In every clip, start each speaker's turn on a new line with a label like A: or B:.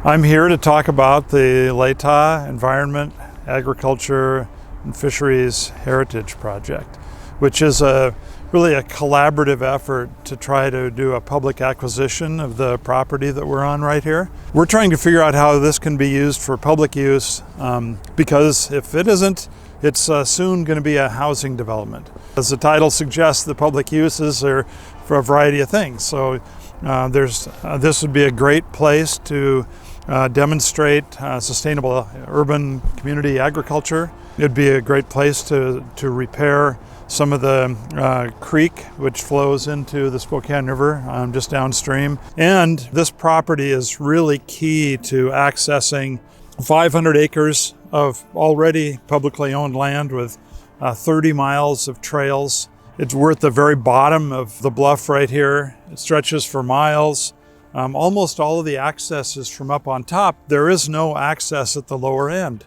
A: I'm here to talk about the Latah Environment, Agriculture, and Fisheries Heritage Project, which is really a collaborative effort to try to do a public acquisition of the property that we're on right here. We're trying to figure out how this can be used for public use because if it isn't, it's soon going to be a housing development. As the title suggests, the public uses are for a variety of things. So this would be a great place to demonstrate sustainable urban community agriculture. It'd be a great place to repair some of the creek which flows into the Spokane River just downstream. And this property is really key to accessing 500 acres of already publicly owned land with 30 miles of trails. We're at the very bottom of the bluff right here. It stretches for miles. Almost all of the access is from up on top. There is no access at the lower end.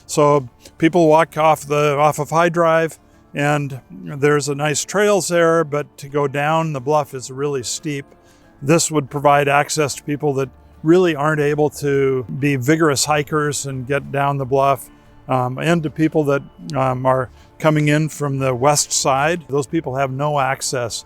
A: So people walk off of High Drive, and there's a nice trails there, but to go down the bluff is really steep. This would provide access to people that really aren't able to be vigorous hikers and get down the bluff, and to people that are coming in from the west side. Those people have no access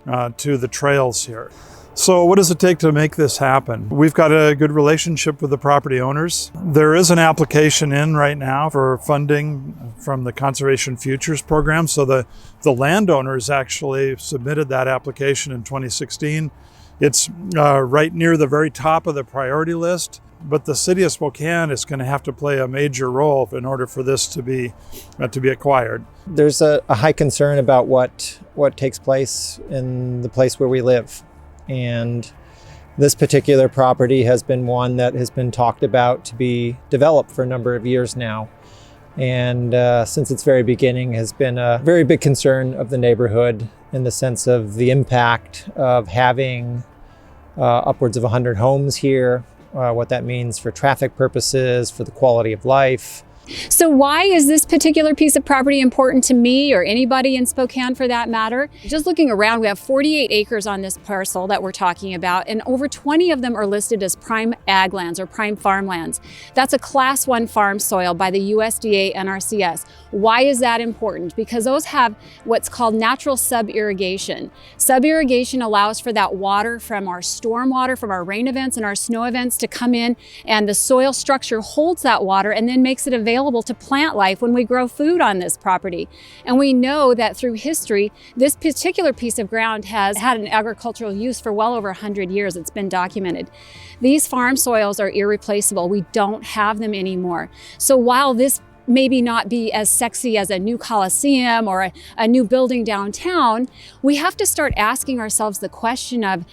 A: to the trails here. So what does it take to make this happen? We've got a good relationship with the property owners. There is an application in right now for funding from the Conservation Futures Program. So the landowners actually submitted that application in 2016. It's right near the very top of the priority list, but the city of Spokane is going to have to play a major role in order for this to be acquired.
B: There's a high concern about what takes place in the place where we live. And this particular property has been one that has been talked about to be developed for a number of years now. And since its very beginning has been a very big concern of the neighborhood in the sense of the impact of having upwards of 100 homes here, what that means for traffic purposes, for the quality of life.
C: So why is this particular piece of property important to me or anybody in Spokane for that matter? Just looking around, we have 48 acres on this parcel that we're talking about, and over 20 of them are listed as prime ag lands or prime farmlands. That's a class 1 farm soil by the USDA NRCS. Why is that important? Because those have what's called natural sub-irrigation. Sub-irrigation allows for that water from our storm water, from our rain events and our snow events to come in, and the soil structure holds that water and then makes it available to plant life when we grow food on this property. And we know that through history, this particular piece of ground has had an agricultural use for well over 100 years. It's been documented. These farm soils are irreplaceable. We don't have them anymore. So while this maybe not be as sexy as a new Coliseum or a new building downtown, we have to start asking ourselves the question of,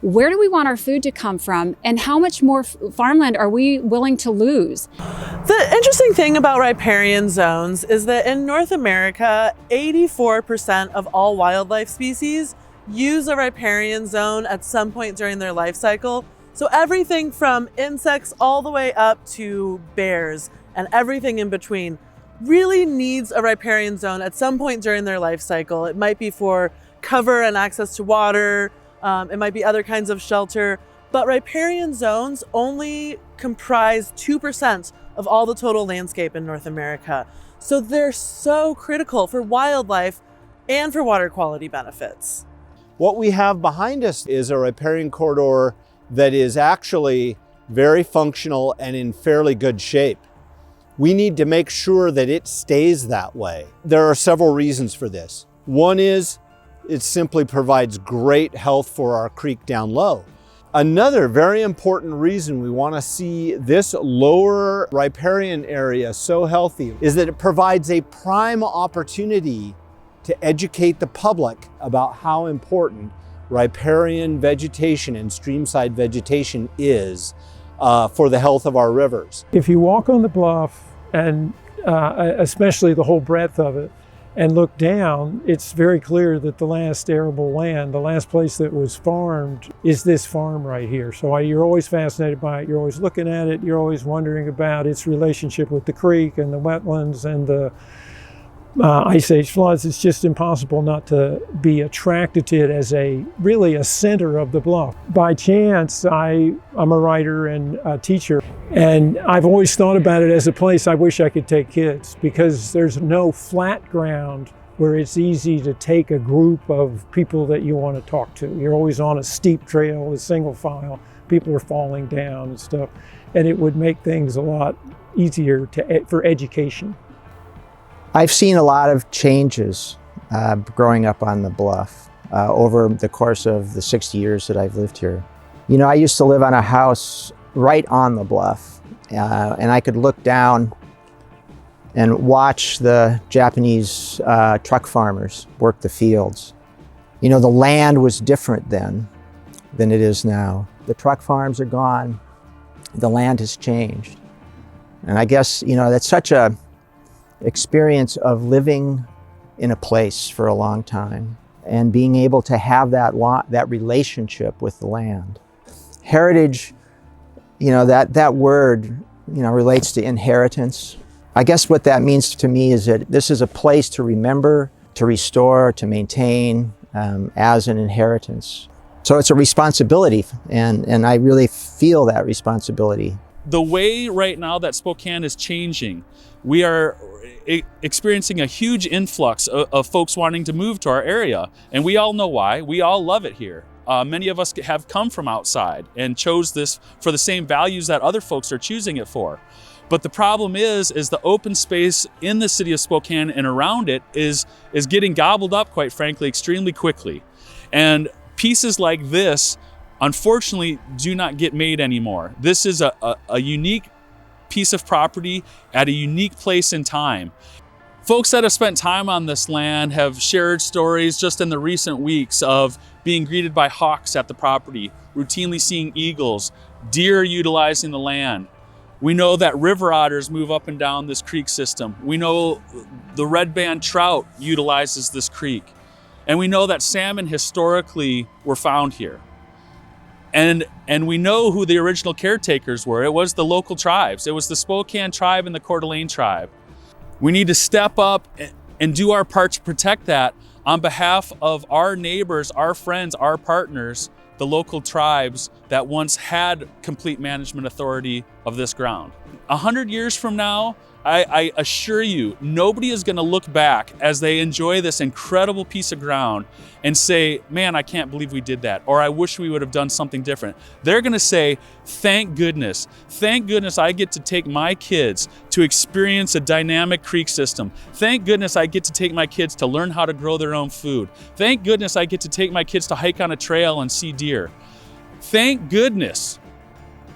C: where do we want our food to come from, and how much more farmland are we willing to lose?
D: The interesting thing about riparian zones is that in North America, 84% of all wildlife species use a riparian zone at some point during their life cycle. So everything from insects all the way up to bears and everything in between really needs a riparian zone at some point during their life cycle. It might be for cover and access to water. It might be other kinds of shelter, but riparian zones only comprise 2% of all the total landscape in North America. So they're so critical for wildlife and for water quality benefits.
E: What we have behind us is a riparian corridor that is actually very functional and in fairly good shape. We need to make sure that it stays that way. There are several reasons for this. One is it simply provides great health for our creek down low. Another very important reason we want to see this lower riparian area so healthy is that it provides a prime opportunity to educate the public about how important riparian vegetation and streamside vegetation is for the health of our rivers.
F: If you walk on the bluff, and especially the whole breadth of it, and look down, it's very clear that the last arable land, the last place that was farmed, is this farm right here. So you're always fascinated by it, you're always looking at it, you're always wondering about its relationship with the creek and the wetlands and the Ice Age floods, it's just impossible not to be attracted to it as really a center of the bluff. By chance, I'm a writer and a teacher, and I've always thought about it as a place I wish I could take kids, because there's no flat ground where it's easy to take a group of people that you want to talk to. You're always on a steep trail, a single file, people are falling down and stuff, and it would make things a lot easier for education.
G: I've seen a lot of changes growing up on the bluff over the course of the 60 years that I've lived here. You know, I used to live on a house right on the bluff, and I could look down and watch the Japanese truck farmers work the fields. You know, the land was different then than it is now. The truck farms are gone, the land has changed. And I guess, you know, that's such a experience of living in a place for a long time and being able to have that relationship with the land. Heritage, you know, that word, you know, relates to inheritance. I guess what that means to me is that this is a place to remember, to restore, to maintain as an inheritance. So it's a responsibility, and I really feel that responsibility.
H: The way right now that Spokane is changing, we are experiencing a huge influx of folks wanting to move to our area. And we all know why. We all love it here. Many of us have come from outside and chose this for the same values that other folks are choosing it for. But the problem is the open space in the city of Spokane and around it is getting gobbled up, quite frankly, extremely quickly. And pieces like this, unfortunately, do not get made anymore. This is a unique piece of property at a unique place in time. Folks that have spent time on this land have shared stories just in the recent weeks of being greeted by hawks at the property, routinely seeing eagles, deer utilizing the land. We know that river otters move up and down this creek system. We know the red band trout utilizes this creek. And we know that salmon historically were found here. And we know who the original caretakers were. It was the local tribes. It was the Spokane tribe and the Coeur d'Alene tribe. We need to step up and do our part to protect that on behalf of our neighbors, our friends, our partners, the local tribes that once had complete management authority of this ground. 100 years from now, I assure you, nobody is going to look back as they enjoy this incredible piece of ground and say, man, I can't believe we did that, or I wish we would have done something different. They're going to say, thank goodness I get to take my kids to experience a dynamic creek system. Thank goodness I get to take my kids to learn how to grow their own food. Thank goodness I get to take my kids to hike on a trail and see deer. Thank goodness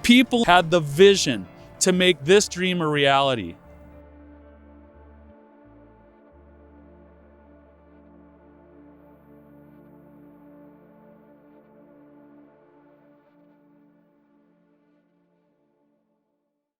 H: people had the vision to make this dream a reality.